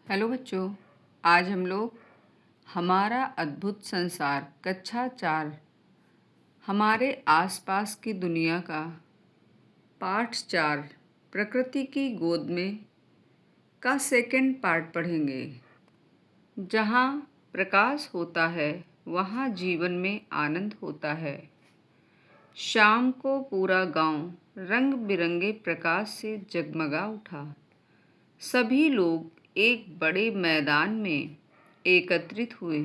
Hello बच्चों। आज हम लोग हमारा अद्भुत संसार कक्षा 4 हमारे आसपास की दुनिया का पाठ 4 प्रकृति की गोद में का सेकंड पार्ट पढ़ेंगे। जहाँ प्रकाश होता है वहाँ जीवन में आनंद होता है। शाम को पूरा गांव रंग बिरंगे प्रकाश से जगमगा उठा। सभी लोग एक बड़े मैदान में एकत्रित हुए।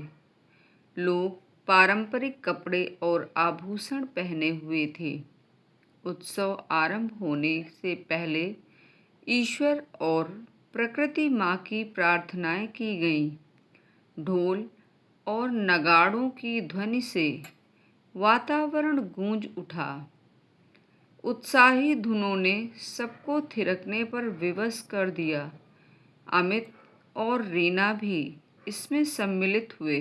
लोग पारंपरिक कपड़े और आभूषण पहने हुए थे। उत्सव आरंभ होने से पहले ईश्वर और प्रकृति माँ की प्रार्थनाएं की गईं। ढोल और नगाड़ों की ध्वनि से वातावरण गूंज उठा। उत्साही धुनों ने सबको थिरकने पर विवश कर दिया। अमित और रीना भी इसमें सम्मिलित हुए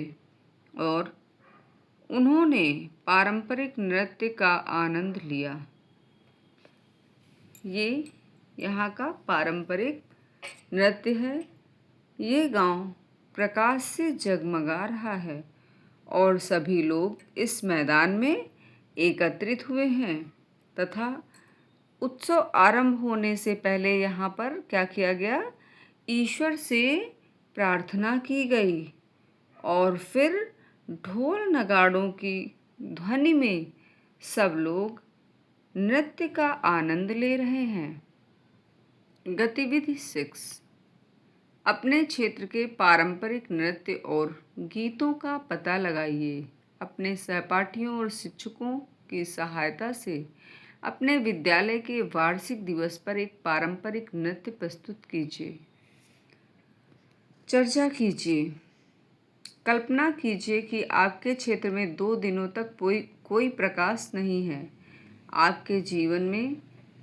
और उन्होंने पारंपरिक नृत्य का आनंद लिया। ये यहाँ का पारंपरिक नृत्य है। ये गांव प्रकाश से जगमगा रहा है और सभी लोग इस मैदान में एकत्रित हुए हैं तथा उत्सव आरंभ होने से पहले यहाँ पर क्या किया गया? ईश्वर से प्रार्थना की गई और फिर ढोल नगाड़ों की ध्वनि में सब लोग नृत्य का आनंद ले रहे हैं। गतिविधि 6। अपने क्षेत्र के पारंपरिक नृत्य और गीतों का पता लगाइए। अपने सहपाठियों और शिक्षकों की सहायता से अपने विद्यालय के वार्षिक दिवस पर एक पारंपरिक नृत्य प्रस्तुत कीजिए। चर्चा कीजिए। कल्पना कीजिए कि आपके क्षेत्र में 2 दिनों तक कोई प्रकाश नहीं है। आपके जीवन में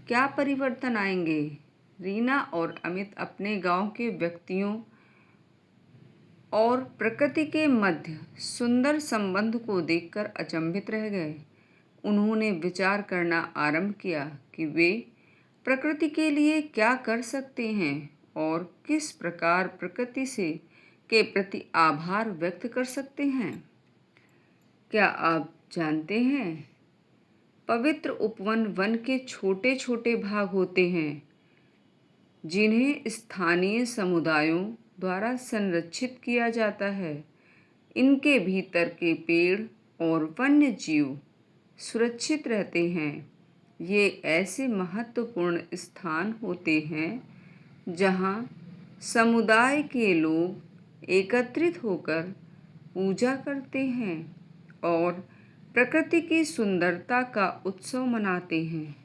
क्या परिवर्तन आएंगे? रीना और अमित अपने गांव के व्यक्तियों और प्रकृति के मध्य सुंदर संबंध को देखकर अचंभित रह गए। उन्होंने विचार करना आरंभ किया कि वे प्रकृति के लिए क्या कर सकते हैं और किस प्रकार प्रकृति के प्रति आभार व्यक्त कर सकते हैं। क्या आप जानते हैं, पवित्र उपवन वन के छोटे छोटे भाग होते हैं जिन्हें स्थानीय समुदायों द्वारा संरक्षित किया जाता है। इनके भीतर के पेड़ और वन्य जीव सुरक्षित रहते हैं। ये ऐसे महत्वपूर्ण स्थान होते हैं जहाँ समुदाय के लोग एकत्रित होकर पूजा करते हैं और प्रकृति की सुंदरता का उत्सव मनाते हैं।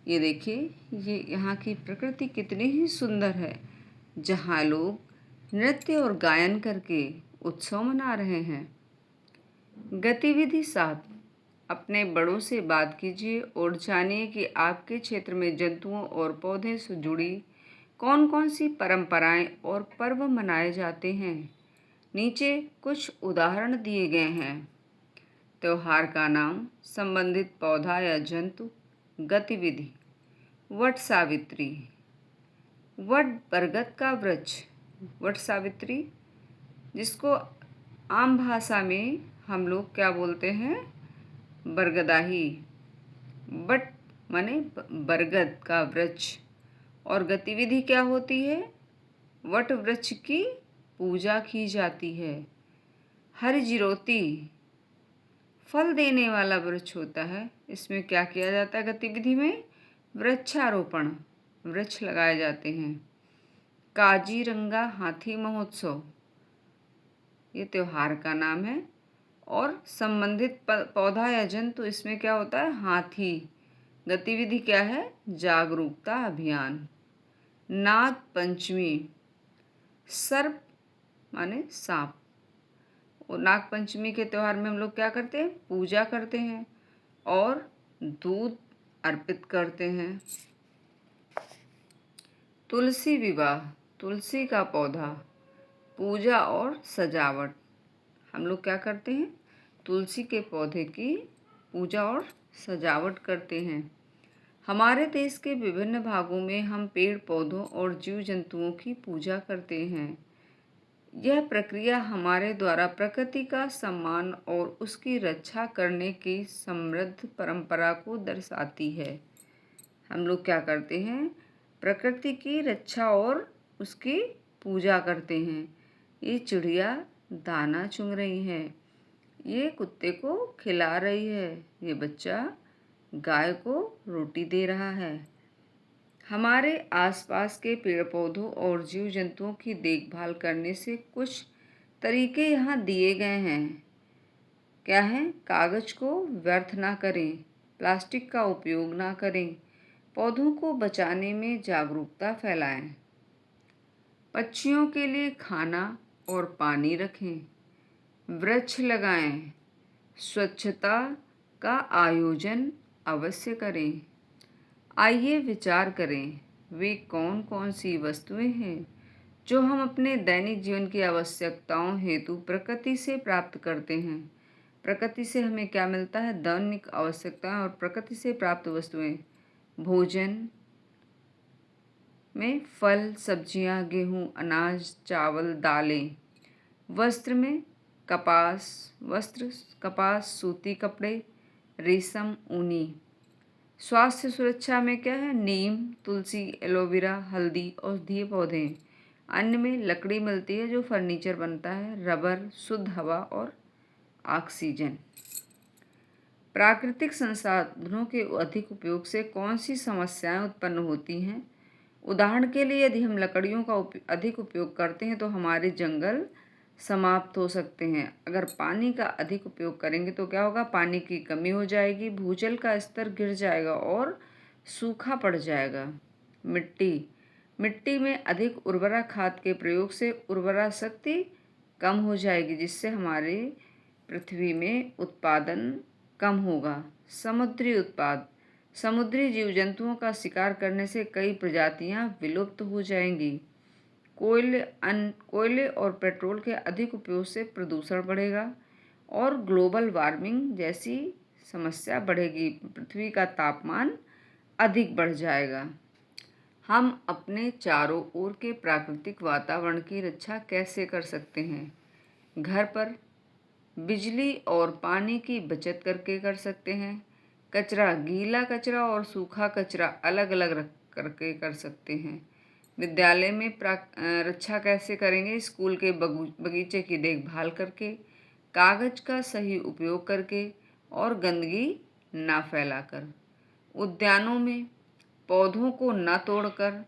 ये देखिए, ये यहाँ की प्रकृति कितनी ही सुंदर है, जहाँ लोग नृत्य और गायन करके उत्सव मना रहे हैं। गतिविधि 7। अपने बड़ों से बात कीजिए और जानिए कि आपके क्षेत्र में जंतुओं और पौधे से जुड़ी कौन कौन सी परंपराएं और पर्व मनाए जाते हैं। नीचे कुछ उदाहरण दिए गए हैं। त्योहार का नाम, संबंधित पौधा या जंतु। गतिविधि: वट सावित्री, वट बरगद का वृक्ष। वट सावित्री, जिसको आम भाषा में हम लोग क्या बोलते हैं? बरगदाही। वट माने बरगद का वृक्ष। और गतिविधि क्या होती है? वट वृक्ष की पूजा की जाती है। हरजिरोती, फल देने वाला वृक्ष होता है। इसमें क्या किया जाता है? गतिविधि में वृक्षारोपण, वृक्ष लगाए जाते हैं। काजीरंगा हाथी महोत्सव, ये त्योहार का नाम है। और संबंधित पौधा या जंतु, इसमें क्या होता है? हाथी। गतिविधि क्या है? जागरूकता अभियान। नाग पंचमी, सर्प माने सांप। और नाग पंचमी के त्यौहार में हम लोग क्या करते हैं? पूजा करते हैं और दूध अर्पित करते हैं। तुलसी विवाह, तुलसी का पौधा, पूजा और सजावट। हम लोग क्या करते हैं? तुलसी के पौधे की पूजा और सजावट करते हैं। हमारे देश के विभिन्न भागों में हम पेड़ पौधों और जीव जंतुओं की पूजा करते हैं। यह प्रक्रिया हमारे द्वारा प्रकृति का सम्मान और उसकी रक्षा करने की समृद्ध परंपरा को दर्शाती है। हम लोग क्या करते हैं? प्रकृति की रक्षा और उसकी पूजा करते हैं। ये चिड़िया दाना चुग रही है, ये कुत्ते को खिला रही है, ये बच्चा गाय को रोटी दे रहा है। हमारे आसपास के पेड़ पौधों और जीव जंतुओं की देखभाल करने से कुछ तरीके यहाँ दिए गए हैं। क्या है? कागज को व्यर्थ ना करें, प्लास्टिक का उपयोग ना करें, पौधों को बचाने में जागरूकता फैलाएं, पक्षियों के लिए खाना और पानी रखें, वृक्ष लगाएं, स्वच्छता का आयोजन अवश्य करें। आइए विचार करें, वे कौन कौन सी वस्तुएं हैं जो हम अपने दैनिक जीवन की आवश्यकताओं हेतु प्रकृति से प्राप्त करते हैं। प्रकृति से हमें क्या मिलता है? दैनिक आवश्यकताएं और प्रकृति से प्राप्त वस्तुएं। भोजन में फल, सब्जियां, गेहूं, अनाज, चावल, दालें। वस्त्र में कपास, सूती कपड़े, रेशम, ऊनी। स्वास्थ्य सुरक्षा में क्या है? नीम, तुलसी, एलोवेरा, हल्दी, औषधीय पौधे। अन्न में लकड़ी मिलती है जो फर्नीचर बनता है, रबर, शुद्ध हवा और ऑक्सीजन। प्राकृतिक संसाधनों के अधिक उपयोग से कौन सी समस्याएं उत्पन्न होती हैं? उदाहरण के लिए यदि हम लकड़ियों का अधिक उपयोग करते हैं तो हमारे जंगल समाप्त हो सकते हैं। अगर पानी का अधिक उपयोग करेंगे तो क्या होगा? पानी की कमी हो जाएगी, भूजल का स्तर गिर जाएगा और सूखा पड़ जाएगा। मिट्टी में अधिक उर्वरक खाद के प्रयोग से उर्वरा शक्ति कम हो जाएगी, जिससे हमारे पृथ्वी में उत्पादन कम होगा। समुद्री जीव जंतुओं का शिकार करने से कई प्रजातियां विलुप्त हो जाएंगी। कोयले और पेट्रोल के अधिक उपयोग से प्रदूषण बढ़ेगा और ग्लोबल वार्मिंग जैसी समस्या बढ़ेगी। पृथ्वी का तापमान अधिक बढ़ जाएगा। हम अपने चारों ओर के प्राकृतिक वातावरण की रक्षा कैसे कर सकते हैं? घर पर बिजली और पानी की बचत करके कर सकते हैं। गीला कचरा और सूखा कचरा अलग अलग रख करके कर सकते हैं। विद्यालय में रक्षा कैसे करेंगे? स्कूल के बगीचे की देखभाल करके, कागज का सही उपयोग करके और गंदगी ना फैलाकर। उद्यानों में पौधों को न तोड़कर,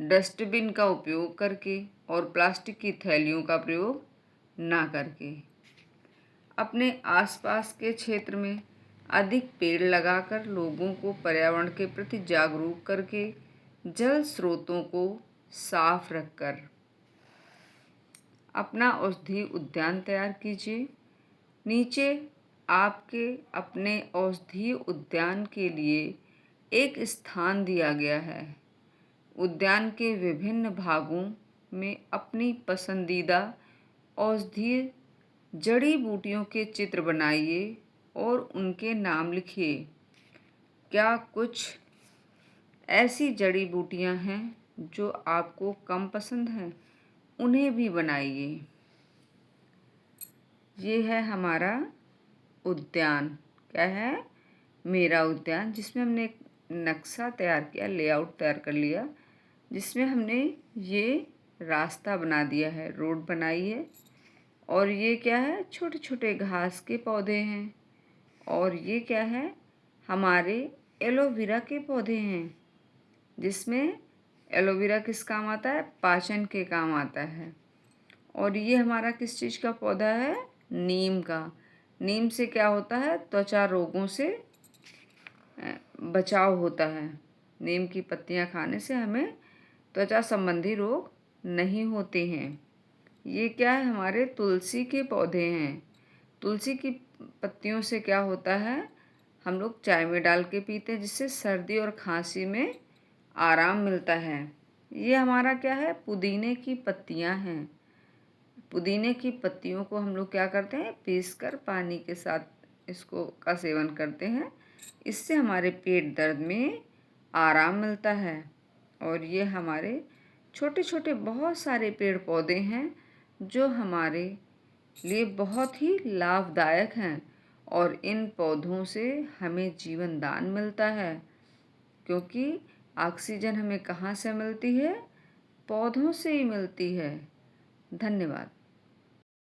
डस्टबिन का उपयोग करके और प्लास्टिक की थैलियों का प्रयोग ना करके। अपने आसपास के क्षेत्र में अधिक पेड़ लगाकर लोगों को पर्यावरण के प्रति जागरूक करके, जल स्रोतों को साफ रखकर अपना औषधीय उद्यान तैयार कीजिए। नीचे आपके अपने औषधीय उद्यान के लिए एक स्थान दिया गया है। उद्यान के विभिन्न भागों में अपनी पसंदीदा औषधीय जड़ी बूटियों के चित्र बनाइए और उनके नाम लिखिए। क्या कुछ ऐसी जड़ी बूटियां हैं जो आपको कम पसंद हैं? उन्हें भी बनाइए। ये है हमारा उद्यान। क्या है? मेरा उद्यान, जिसमें हमने एक नक्शा तैयार किया, लेआउट तैयार कर लिया, जिसमें हमने ये रास्ता बना दिया है, रोड बनाई है। और ये क्या है? छोटे छोटे घास के पौधे हैं। और ये क्या है? हमारे एलोवेरा के पौधे हैं, जिसमें एलोवेरा किस काम आता है? पाचन के काम आता है। और ये हमारा किस चीज़ का पौधा है? नीम का। नीम से क्या होता है? त्वचा रोगों से बचाव होता है। नीम की पत्तियां खाने से हमें त्वचा संबंधी रोग नहीं होते हैं। ये क्या है? हमारे तुलसी के पौधे हैं। तुलसी की पत्तियों से क्या होता है? हम लोग चाय में डाल के पीते हैं, जिससे सर्दी और खांसी में आराम मिलता है। ये हमारा क्या है? पुदीने की पत्तियां हैं। पुदीने की पत्तियों को हम लोग क्या करते हैं? पीसकर पानी के साथ इसको का सेवन करते हैं। इससे हमारे पेट दर्द में आराम मिलता है। और ये हमारे छोटे छोटे बहुत सारे पेड़ पौधे हैं जो हमारे लिए बहुत ही लाभदायक हैं और इन पौधों से हमें जीवन दान मिलता है, क्योंकि ऑक्सीजन हमें कहाँ से मिलती है? पौधों से ही मिलती है। धन्यवाद।